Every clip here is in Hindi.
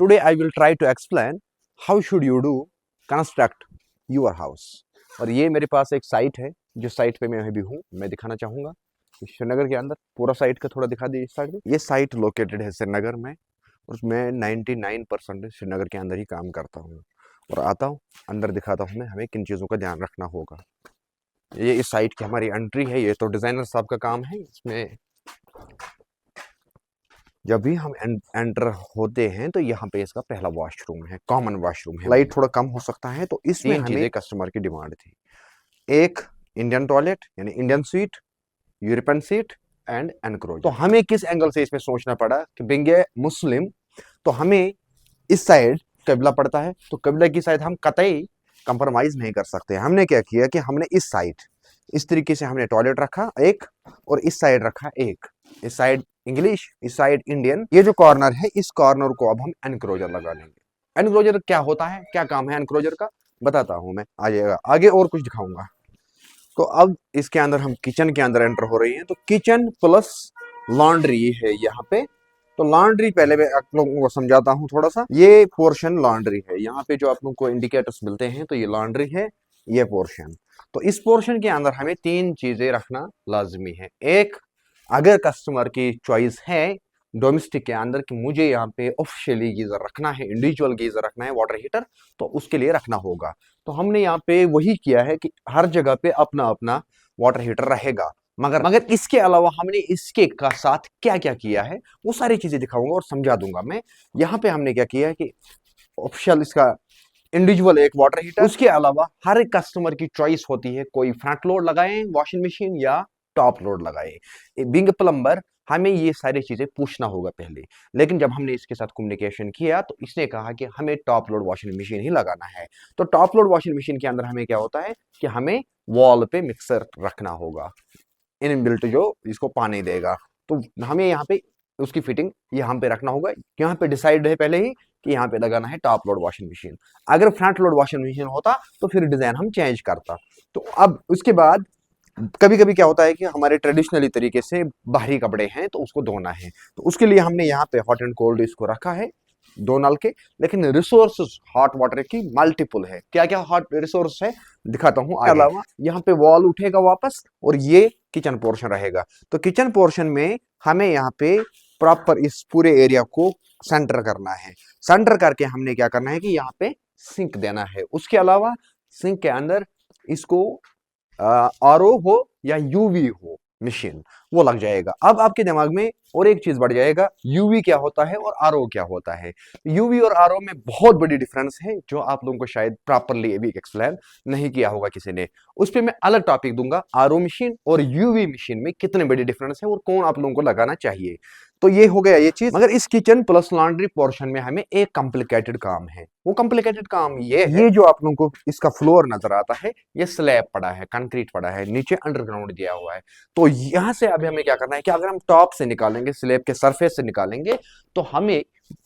Today I will try to explain how should you do construct your house। और ये मेरे पास एक साइट है, जो साइट पे मैं अभी हूँ, मैं दिखाना चाहूँगा श्रीनगर के अंदर। पूरा साइट का थोड़ा दिखा दीजिए इस साइड में। ये साइट लोकेटेड है श्रीनगर में, और मैं 99% श्रीनगर के अंदर ही काम करता हूँ और आता हूँ, अंदर दिखाता हूँ मैं हमें किन चीज़ों का ध्यान रखना होगा। ये इस साइट की हमारी एंट्री है। ये तो डिज़ाइनर साहब का काम है। इसमें जब भी हम एंटर होते हैं तो यहाँ पे इसका पहला वॉशरूम है, कॉमन वॉशरूम है। लाइट थोड़ा कम हो सकता है, तो इसमें हमें कस्टमर की डिमांड थी। एक इंडियन टॉयलेट यानी Indian sweet, European seat and encroach. तो हमें किस एंगल से इसमें सोचना पड़ा कि बीइंग ए मुस्लिम, तो हमें इस साइड कबला पड़ता है, तो कबला की साइड हम कतई कंप्रोमाइज नहीं कर सकते। हमने क्या किया कि हमने इस साइड इस तरीके से हमने टॉयलेट रखा एक, और इस साइड रखा एक। इस साइड इंग्लिश, इस साइड इंडियन। ये जो कॉर्नर है, इस कॉर्नर को अब हम एनक्रोजर लगा लेंगे। एनक्रोजर क्या होता है, क्या काम है एनक्रोजर का, बताता हूं मैं। आ जाएगा आगे और कुछ दिखाऊंगा। तो अब इसके अंदर हम किचन के अंदर एंटर हो रही हैं। तो किचन प्लस लॉन्ड्री है यहाँ पे। तो लॉन्ड्री पहले मैं आप लोगों को समझाता हूँ थोड़ा सा। ये पोर्शन लॉन्ड्री है, यहाँ पे जो आप लोगों को इंडिकेटर्स मिलते हैं, तो ये लॉन्ड्री है, ये पोर्शन। तो इस पोर्शन के अंदर हमें तीन चीजें रखना लाजमी है। एक, अगर कस्टमर की चॉइस है डोमेस्टिक के अंदर कि मुझे यहाँ पे ऑफिशियली गीजर रखना है, इंडिविजुअल गीजर रखना है, वाटर हीटर, तो उसके लिए रखना होगा। तो हमने यहाँ पे वही किया है कि हर जगह पे अपना अपना वाटर हीटर रहेगा। मगर इसके अलावा हमने इसके का साथ क्या क्या किया है वो सारी चीजें दिखाऊंगा और समझा दूंगा मैं। यहाँ पे हमने क्या किया है कि ऑफिशियल इसका इंडिविजुअल एक वाटर हीटर, उसके अलावा हर एक कस्टमर की चॉइस होती है, कोई फ्रंट लोड लगाए वॉशिंग मशीन या टॉप लोड लगाए। बीइंग प्लम्बर हमें ये सारी चीजें पूछना होगा पहले, लेकिन जब हमने इसके साथ कम्युनिकेशन किया तो इसने कहा कि हमें टॉप लोड वॉशिंग मशीन ही लगाना है। तो टॉप लोड वॉशिंग मशीन के अंदर हमें क्या होता है कि हमें वॉल पे मिक्सर रखना होगा, इनबिल्ट जो इसको पानी देगा। तो हमें यहाँ पे उसकी फिटिंग यहाँ पे रखना होगा। यहाँ पे डिसाइड है पहले ही कि यहाँ पे लगाना है टॉप लोड वॉशिंग मशीन। अगर फ्रंट लोड वॉशिंग मशीन होता तो फिर डिजाइन हम चेंज करता। तो अब उसके बाद कभी कभी क्या होता है कि हमारे ट्रेडिशनली तरीके से बाहरी कपड़े हैं तो उसको धोना है, तो उसके लिए हमने यहाँ पे हॉट एंड कोल्ड इसको रखा है, दो नल के। लेकिन रिसोर्सेज हॉट वाटर की मल्टीपल है। क्या क्या हॉट रिसोर्स है दिखाता हूँ। अलावा यहाँ पे वॉल उठेगा वापस, और ये किचन पोर्शन रहेगा। तो किचन पोर्शन में हमें यहाँ पे प्रॉपर इस पूरे एरिया को सेंटर करना है। सेंटर करके हमने क्या करना है कि यहाँ पे सिंक देना है। उसके अलावा सिंक के अंदर इसको आरओ हो या यूवी हो मशीन, वो लग जाएगा। अब आपके दिमाग में और एक चीज बढ़ जाएगा, यूवी क्या होता है और आरओ क्या होता है। यूवी और आरओ में बहुत बड़ी डिफरेंस है, जो आप लोगों को शायद प्रॉपरली अभी एक्सप्लेन नहीं किया होगा किसी ने। उस पर मैं अलग टॉपिक दूंगा, आरओ मशीन और यूवी मशीन में कितने बड़ी डिफरेंस है और कौन आप लोगों को लगाना चाहिए। तो ये हो गया ये चीज। मगर इस किचन प्लस लॉन्ड्री पोर्शन में हमें एक कॉम्प्लिकेटेड काम है। वो कॉम्प्लिकेटेड काम ये है, ये जो आप लोगों को इसका फ्लोर नजर आता है, ये स्लैब पड़ा है, कंक्रीट पड़ा है, नीचे अंडरग्राउंड दिया हुआ है। तो यहां से अभी हमें क्या करना है कि अगर हम टॉप से निकालेंगे, स्लैब के सरफेस से निकालेंगे, तो हमें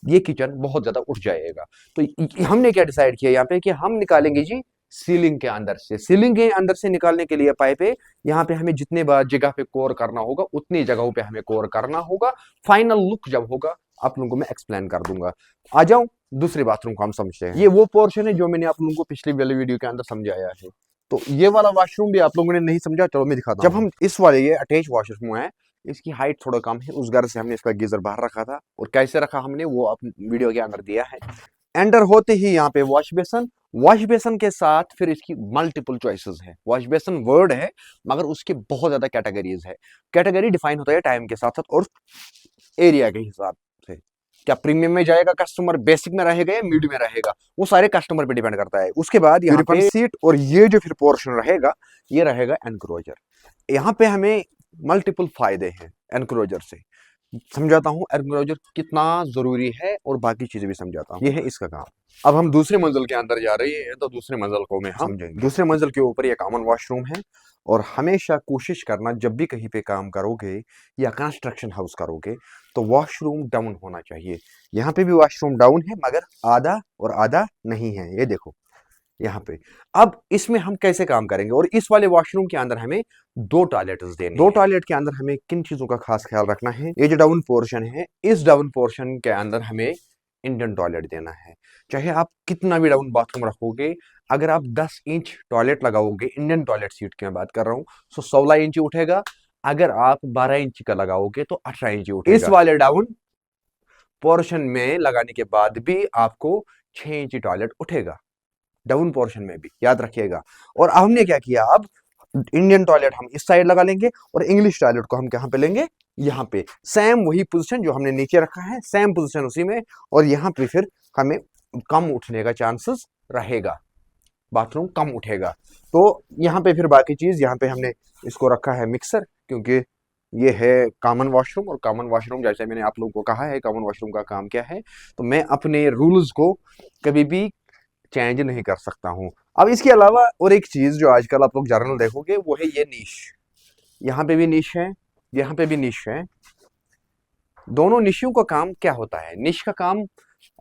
ये किचन बहुत ज्यादा उठ जाएगा। तो हमने क्या डिसाइड किया यहाँ पे कि हम निकालेंगे जी सीलिंग के अंदर से। सीलिंग के अंदर से निकालने के लिए पाइप है, यहाँ पे हमें जितने बार जगह पे कोर करना होगा उतनी जगहों पे हमें कोर करना होगा। फाइनल लुक जब होगा आप लोगों को मैं एक्सप्लेन कर दूंगा। आ जाऊं दूसरे बाथरूम को हम समझते हैं। ये वो पोर्शन है जो मैंने आप लोगों को पिछली वाली वीडियो के अंदर समझाया है। तो ये वाला वॉशरूम भी आप लोगों ने नहीं समझा, चलो मैं दिखाता हूं। जब हम इस वाले ये अटैच वॉशरूम है, इसकी हाइट थोड़ा कम है, उस घर से हमने इसका गीजर बाहर रखा था, और कैसे रखा हमने वो आप वीडियो के अंदर दिया है। एंटर होते ही यहाँ पे वॉश बेसन, वॉश बेसन के साथ फिर इसकी मल्टीपल चॉइसेस है। वॉश बेसन वर्ड है, मगर उसके बहुत ज्यादा कैटेगरीज है। कैटेगरी डिफाइन होता है टाइम के साथ साथ और एरिया के हिसाब से। क्या प्रीमियम में जाएगा कस्टमर, बेसिक में रहेगा या मिड में रहेगा, वो सारे कस्टमर पे डिपेंड करता है। उसके बाद यहाँ पे सीट, और ये जो फिर पोर्शन रहेगा ये रहेगा एनक्रोजर। यहाँ पे हमें मल्टीपल फायदे हैं एनक्रोजर से। समझाता हूँ एनक्रोजर कितना जरूरी है और बाकी चीजें भी समझाता हूँ। ये है इसका काम। अब हम दूसरे मंजिल के अंदर जा रही है, तो दूसरे मंजिल को मैं समझेंगे। दूसरे मंजिल के ऊपर ये कॉमन वॉशरूम है, और हमेशा कोशिश करना जब भी कहीं पे काम करोगे या कंस्ट्रक्शन हाउस करोगे तो वॉशरूम डाउन होना चाहिए। यहाँ पे भी वॉशरूम डाउन है, मगर आधा और आधा नहीं है, ये देखो यहाँ पे। अब इसमें हम कैसे काम करेंगे, और इस वाले वॉशरूम के अंदर हमें दो टॉयलेट्स देने। दो टॉयलेट के अंदर हमें किन चीजों का खास ख्याल रखना है। ये जो डाउन पोर्शन है, इस डाउन पोर्शन के अंदर हमें इंडियन टॉयलेट देना है। चाहे आप कितना भी डाउन बाथरूम रखोगे, अगर आप 10 इंच टॉयलेट लगाओगे, इंडियन टॉयलेट सीट की मैं बात कर रहा हूँ, तो 16 इंच उठेगा। अगर आप 12 इंच का लगाओगे तो 18 इंच उठेगा। इस वाले डाउन पोर्शन में लगाने के बाद भी आपको 6 इंच टॉयलेट उठेगा, डाउन पोर्शन में भी, याद रखिएगा। और अब हमने क्या किया, अब इंडियन टॉयलेट हम इस साइड लगा लेंगे और इंग्लिश टॉयलेट को हम कहां पे लेंगे, यहाँ पे। सेम वही पोजीशन जो हमने नीचे रखा है, सेम पोजीशन उसी में, और यहाँ पे फिर हमें कम उठने का चांसेस रहेगा, बाथरूम कम उठेगा। तो यहाँ पे फिर बाकी चीज, यहाँ पे हमने इसको रखा है मिक्सर, क्योंकि ये है कॉमन वॉशरूम, और कॉमन वॉशरूम जैसे मैंने आप लोगों को कहा है कॉमन वॉशरूम का काम क्या है, तो मैं अपने रूल्स को कभी भी चेंज नहीं कर सकता हूं। अब इसके अलावा और एक चीज जो आजकल आप लोग जर्नल देखोगे, वो है ये नीश। यहाँ पे भी नीश है, यहाँ पे भी नीश है। दोनों निशियों का काम क्या होता है, निश का काम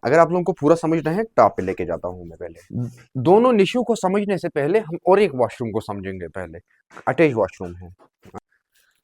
अगर आप लोगों को पूरा समझना है, टॉप पे लेके जाता हूं मैं। पहले दोनों निशियों को समझने से पहले हम और एक वॉशरूम को समझेंगे। पहले अटैच वॉशरूम है।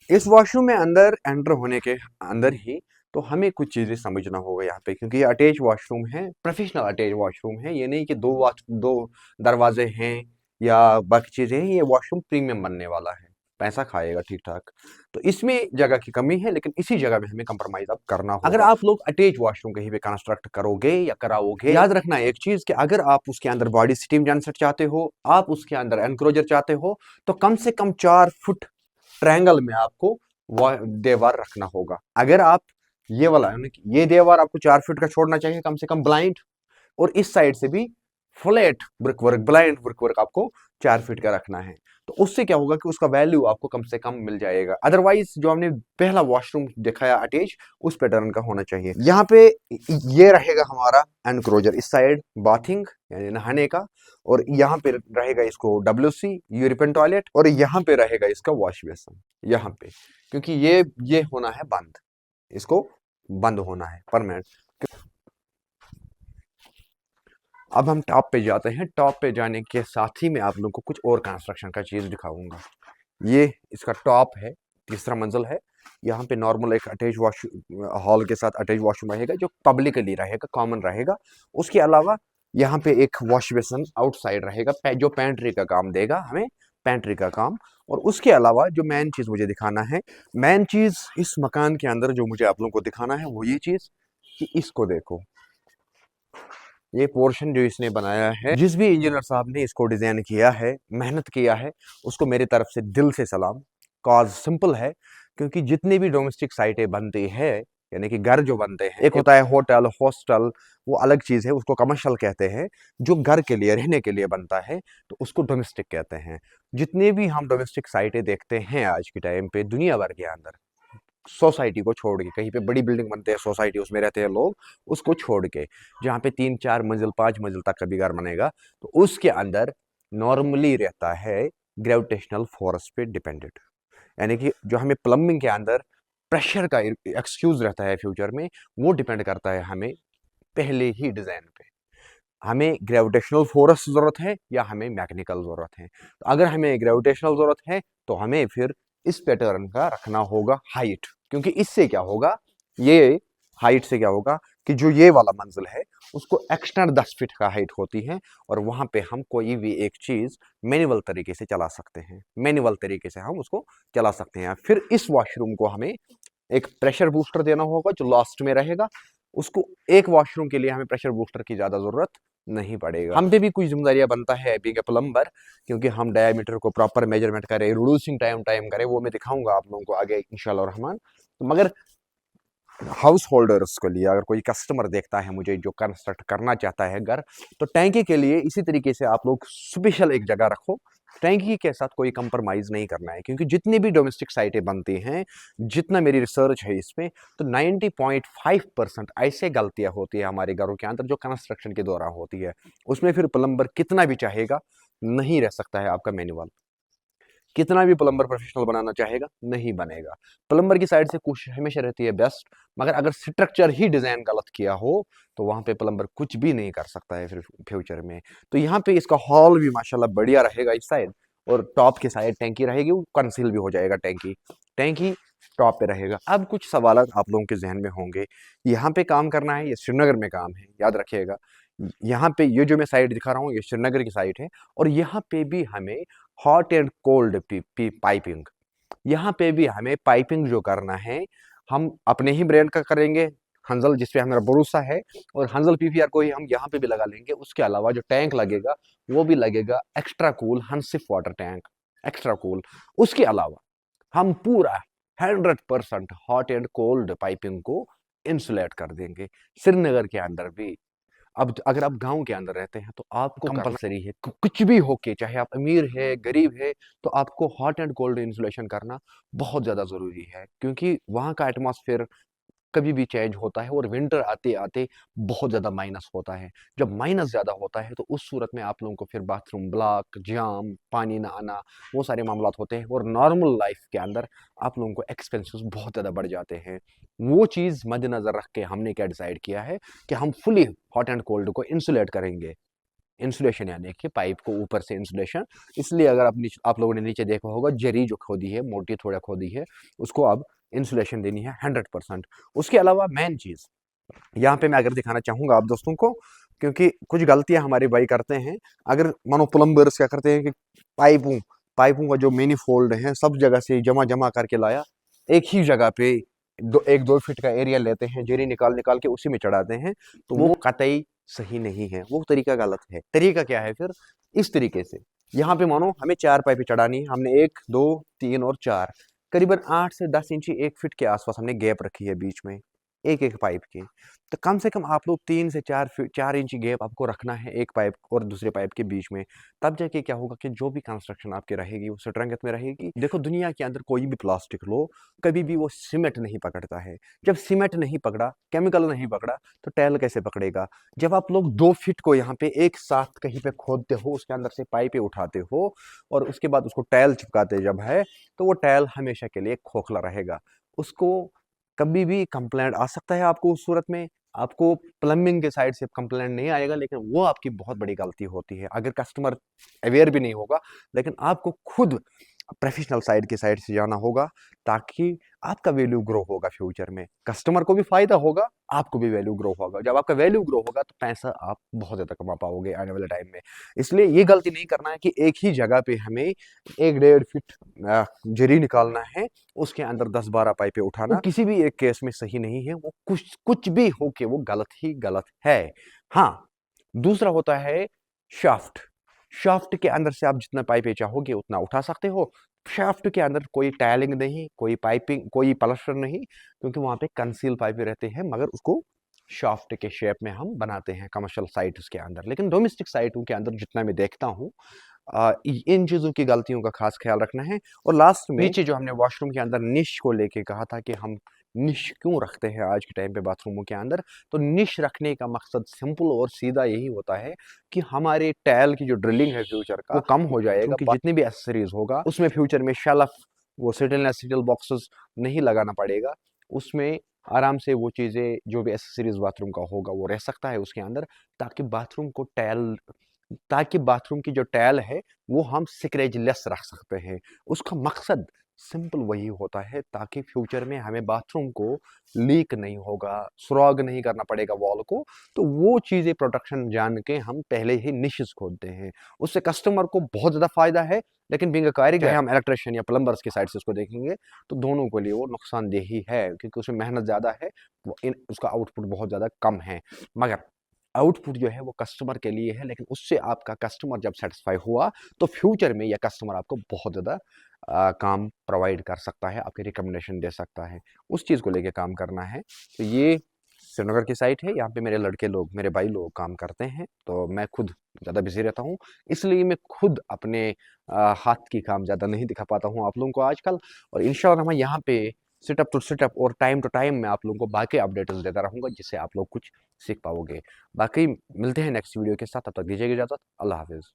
इस वॉशरूम में अंदर एंटर होने के अंदर ही तो हमें कुछ चीजें समझना होगा यहाँ पे, क्योंकि ये अटैच वॉशरूम है, प्रोफेशनल अटैच वॉशरूम है। ये नहीं कि दो दरवाजे हैं या बाकी चीजें हैं। ये वॉशरूम प्रीमियम बनने वाला है, पैसा खाएगा ठीक ठाक। तो इसमें जगह की कमी है, लेकिन इसी जगह में हमें कंप्रोमाइज अब करना होगा। अगर आप लोग अटैच वॉशरूम कहीं पे कंस्ट्रक्ट करोगे या कराओगे, याद रखना एक चीज कि अगर आप उसके अंदर बॉडी स्टीम जनसेट चाहते हो, आप उसके अंदर एनक्रोजर चाहते हो, तो कम से कम 4 फुट ट्रायंगल में आपको दीवार रखना होगा। अगर आप ये वाला ये दीवार आपको 4 फीट का छोड़ना चाहिए कम से कम ब्लाइंड, और इस साइड से भी flat brick work, blind brick work आपको 4 फीट का रखना है। तो उससे क्या होगा कि उसका वैल्यू आपको कम से कम मिल जाएगा। अदरवाइज जो हमने पहला वॉशरूम दिखाया अटैच, उस पैटर्न का होना चाहिए। यहाँ पे ये रहेगा हमारा एनक्रोजर, इस साइड बाथिंग यानी नहाने का, और यहाँ पे रहेगा इसको WC यूरोपियन टॉयलेट, और यहाँ पे रहेगा इसका वॉश बेसिन यहाँ पे, क्योंकि ये होना है बंद, इसको बंद होना है परमानेंट। अब हम टॉप पे जाते हैं। टॉप पे जाने के साथ ही मैं आप लोगों को कुछ और कंस्ट्रक्शन का चीज दिखाऊंगा। ये इसका टॉप है, तीसरा मंजिल है। यहाँ पे नॉर्मल एक अटैच वॉश हॉल के साथ अटैच वॉशरूम रहेगा, जो पब्लिकली रहेगा, कॉमन रहेगा। उसके अलावा यहाँ पे एक वॉश बेसिन आउटसाइड रहेगा, जो पेंट्री का काम देगा हमें, पेंट्री का काम। और उसके अलावा जो मेन चीज मुझे दिखाना है, मेन चीज इस मकान के अंदर जो मुझे आप लोगों को दिखाना है, वो ये चीज कि इसको देखो, ये पोर्शन जो इसने बनाया है, जिस भी इंजीनियर साहब ने इसको डिजाइन किया है, मेहनत किया है, उसको मेरी तरफ से दिल से सलाम। कॉज सिंपल है, क्योंकि जितनी भी डोमेस्टिक साइटें बनती है, यानी कि घर जो बनते हैं, एक होता है होटल, हॉस्टल, वो अलग चीज है, उसको कमर्शियल कहते हैं। जो घर के लिए, रहने के लिए बनता है, तो उसको डोमेस्टिक कहते हैं। जितने भी हम डोमेस्टिक साइटें देखते हैं आज के टाइम पे दुनिया भर के अंदर, सोसाइटी को छोड़ के, कहीं पे बड़ी बिल्डिंग बनते हैं, सोसाइटी उसमें रहते हैं लोग, उसको छोड़ के जहाँ पे 3-4 मंजिल 5 मंजिल तक का भी घर बनेगा, तो उसके अंदर नॉर्मली रहता है ग्रेविटेशनल फोर्स पे डिपेंडेंट। यानी कि जो हमें प्लम्बिंग के अंदर प्रेशर का एक्सक्यूज रहता है फ्यूचर में, वो डिपेंड करता है हमें पहले ही डिजाइन पे, हमें ग्रेविटेशनल फोर्स जरूरत है या हमें मैकेनिकल जरूरत है। तो अगर हमें ग्रेविटेशनल जरूरत है, तो हमें फिर इस पैटर्न का रखना होगा हाइट, क्योंकि इससे क्या होगा, ये हाइट से क्या होगा कि जो ये वाला मंजिल है, उसको एक्सटर्नल 10 फीट का हाइट होती है, और वहां पे हम कोई भी एक चीज मैनुअल तरीके से चला सकते हैं, मैनुअल तरीके से हम उसको चला सकते हैं। फिर इस वॉशरूम को हमें एक प्रेशर बूस्टर देना होगा, जो लास्ट में रहेगा। उसको एक वॉशरूम के लिए हमें प्रेशर बूस्टर की ज्यादा जरूरत नहीं पड़ेगा। हम पे भी कुछ जिम्मेदारियां बनता है बीइंग ए प्लम्बर, क्योंकि हम डायमीटर को प्रॉपर मेजरमेंट करें, रिड्यूसिंग टाइम करें, वो मैं दिखाऊंगा आप लोगों को आगे इंशाल्लाह रहमान। तो मगर हाउस होल्डर्स के लिए, अगर कोई कस्टमर देखता है मुझे जो कंस्ट्रक्ट करना चाहता है घर, तो टैंकी के लिए इसी तरीके से आप लोग स्पेशल एक जगह रखो। टैंकी के साथ कोई कंप्रोमाइज नहीं करना है, क्योंकि जितनी भी डोमेस्टिक साइटें बनती हैं, जितना मेरी रिसर्च है इसमें, तो 90.5% ऐसे गलतियां होती है हमारे घरों के अंदर जो कंस्ट्रक्शन के दौरान होती है। उसमें फिर प्लम्बर कितना भी चाहेगा, नहीं रह सकता है आपका मैनुअल। कितना भी प्लम्बर प्रोफेशनल बनाना चाहेगा, नहीं बनेगा। प्लम्बर की साइड से कोशिश हमेशा रहती है बेस्ट, मगर अगर स्ट्रक्चर ही डिजाइन गलत किया हो, तो वहां पे प्लम्बर कुछ भी नहीं कर सकता है फिर फ्यूचर में। तो यहाँ पे इसका हॉल भी माशाल्लाह बढ़िया रहेगा इस साइड, और टॉप की साइड टैंकी रहेगी, वो कंसील भी हो जाएगा टैंकी। टैंकी टॉप पे रहेगा। अब कुछ सवाल आप लोगों के जहन में होंगे, यहाँ पे काम करना है, ये श्रीनगर में काम है, याद रखिएगा। यहाँ पे ये जो मैं साइट दिखा रहा हूँ ये श्रीनगर की साइट है, और यहाँ पे भी हमें हॉट एंड कोल्ड पाइपिंग, यहाँ पे भी हमें पाइपिंग जो करना है हम अपने ही ब्रांड का करेंगे, हंजल जिस पे हमारा भरोसा है, और हंजल पीवीआर को ही हम यहाँ पे भी लगा लेंगे। उसके अलावा जो टैंक लगेगा वो भी लगेगा एक्स्ट्रा कूल हंसिफ वाटर टैंक, एक्स्ट्रा कूल। उसके अलावा हम पूरा 100% हॉट एंड कोल्ड पाइपिंग को इंसुलेट कर देंगे श्रीनगर के अंदर भी। अब अगर आप गांव के अंदर रहते हैं तो आपको कंपलसरी है, कुछ भी होके, चाहे आप अमीर है गरीब है, तो आपको हॉट एंड कोल्ड इंसुलेशन करना बहुत ज्यादा जरूरी है, क्योंकि वहां का एटमॉस्फेयर कभी भी चेंज होता है, और विंटर आते आते बहुत ज़्यादा माइनस होता है। जब माइनस ज़्यादा होता है तो उस सूरत में आप लोगों को फिर बाथरूम ब्लॉक, जाम, पानी ना आना, वो सारे मामला होते हैं, और नॉर्मल लाइफ के अंदर आप लोगों को एक्सपेंसेस बहुत ज़्यादा बढ़ जाते हैं। वो चीज़ मद्देनज़र रख के हमने क्या डिसाइड किया है कि हम फुली हॉट एंड कोल्ड को इंसुलेट करेंगे। इंसुलेशन यानी कि पाइप को ऊपर से इंसुलेशन, इसलिए अगर आप लोगों ने नीचे देखा होगा जरी जो खोदी है, मोटी थोड़ा खोदी है, उसको अब इंसुलेशन देनी है 100%। उसके अलावा मेन चीज यहाँ पे मैं अगर दिखाना चाहूंगा आप दोस्तों को, क्योंकि कुछ गलतियां हमारे भाई करते हैं, अगर मानो प्लम्बर्स क्या करते हैं कि पाइपों पाइपों का जो मैनिफोल्ड है सब जगह से जमा जमा करके लाया, एक ही जगह पे 1-2 फीट का एरिया लेते हैं, जेरी निकाल निकाल के उसी में चढ़ाते हैं, तो वो कतई सही नहीं है, वो तरीका गलत है। तरीका क्या है फिर, इस तरीके से यहाँ पे मानो हमें 4 पाइपें चढ़ानी है, हमने 1, 2, 3 और 4, करीबन 8 से 10 इंची 1 फीट के आसपास हमने गैप रखी है बीच में एक एक पाइप की। तो कम से कम आप लोग 3 से 4 इंची गैप आपको रखना है एक पाइप और दूसरे पाइप के बीच में। तब जाके क्या होगा कि जो भी कंस्ट्रक्शन आपकी रहेगी वो स्ट्रेंथ में रहेगी। देखो दुनिया के अंदर कोई भी प्लास्टिक लो, कभी भी वो सीमेंट नहीं पकड़ता है। जब सीमेंट नहीं पकड़ा, केमिकल नहीं पकड़ा, तो टाइल कैसे पकड़ेगा। जब आप लोग 2 फीट को यहाँ पे एक साथ कहीं पे खोदते हो, उसके अंदर से पाइपें उठाते हो और उसके बाद उसको टाइल चिपकाते जब है, तो वो टाइल हमेशा के लिए खोखला रहेगा। उसको कभी भी कंप्लेंट आ सकता है आपको उस सूरत में, आपको प्लम्बिंग के साइड से कंप्लेंट नहीं आएगा, लेकिन वो आपकी बहुत बड़ी गलती होती है अगर कस्टमर अवेयर भी नहीं होगा। लेकिन आपको खुद प्रोफेशनल साइड की साइड से जाना होगा, ताकि आपका वैल्यू ग्रो होगा फ्यूचर में, कस्टमर को भी फायदा होगा, आपको भी वैल्यू ग्रो होगा। जब आपका वैल्यू ग्रो होगा तो पैसा आप बहुत ज्यादा कमा पाओगे आने वाले टाइम में। इसलिए ये गलती नहीं करना है कि एक ही जगह पे हमें 1-1.5 फीट जरी निकालना है, उसके अंदर 10-12 पाइपें उठाना, किसी भी एक केस में सही नहीं है। वो कुछ कुछ भी हो के वो गलत ही गलत है। हाँ, दूसरा होता है शाफ्ट। शाफ्ट के अंदर से आप जितना पाइपें चाहोगे उतना उठा सकते हो। शाफ्ट के अंदर कोई टाइलिंग नहीं, कोई पाइपिंग, कोई प्लास्टर नहीं, क्योंकि वहां पे कंसील पाइपें रहते हैं, मगर उसको शाफ्ट के शेप में हम बनाते हैं कमर्शियल साइट्स के अंदर। लेकिन डोमेस्टिक साइटों के अंदर जितना मैं देखता हूँ, इन चीज़ों की गलतियों का खास ख्याल रखना है। और लास्ट में नीचे जो हमने वॉशरूम के अंदर निश को लेके कहा था कि हम निश क्यों रखते हैं आज के टाइम पे बाथरूमों के अंदर, तो निश रखने का मकसद सिंपल और सीधा यही होता है कि हमारे टाइल की जो ड्रिलिंग है फ्यूचर का वो कम हो जाएगा, क्योंकि जितनी भी एक्सेसरीज होगा उसमें फ्यूचर में शेल्फ, वो स्टेनलेस स्टील बॉक्सेस नहीं लगाना पड़ेगा, उसमें आराम से वो चीज़ें जो भी एक्सेसरीज बाथरूम का होगा वो रह सकता है उसके अंदर, ताकि बाथरूम को टाइल ताकि बाथरूम की जो टाइल है वो हम स्क्रैच लेस रख सकते हैं। उसका मकसद सिंपल वही होता है, ताकि फ्यूचर में हमें बाथरूम को लीक नहीं होगा, सुराग नहीं करना पड़ेगा वॉल को। तो वो चीज़ें प्रोटेक्शन जान के हम पहले ही निशेस खोदते हैं, उससे कस्टमर को बहुत ज़्यादा फायदा है। लेकिन बीइंग अ कारीगर, हम इलेक्ट्रिशियन या प्लम्बर्स की साइड से उसको देखेंगे तो दोनों के लिए वो नुकसानदेह ही है, क्योंकि उसमें मेहनत ज़्यादा है, उसका आउटपुट बहुत ज़्यादा कम है। मगर आउटपुट जो है वो कस्टमर के लिए है, लेकिन उससे आपका कस्टमर जब सेटिस्फाई हुआ तो फ्यूचर में यह कस्टमर आपको बहुत ज़्यादा काम प्रोवाइड कर सकता है, आपकी रिकमेंडेशन दे सकता है। उस चीज़ को लेके काम करना है। तो ये श्रीनगर की साइट है, यहाँ पे मेरे लड़के लोग, मेरे भाई लोग काम करते हैं, तो मैं खुद ज़्यादा बिजी रहता हूँ, इसलिए मैं खुद अपने हाथ की काम ज़्यादा नहीं दिखा पाता हूँ आप लोगों को आजकल। और इंशाल्लाह मैं यहाँ पे सेटअप टू सेटअप और टाइम टू टाइम मैं आप लोगों को बाकी अपडेट्स देता रहूँगा, जिससे आप लोग कुछ सीख पाओगे। बाकी मिलते हैं नेक्स्ट वीडियो के साथ, तब तक दीजिएगा इजाज़त। अल्लाह हाफिज़।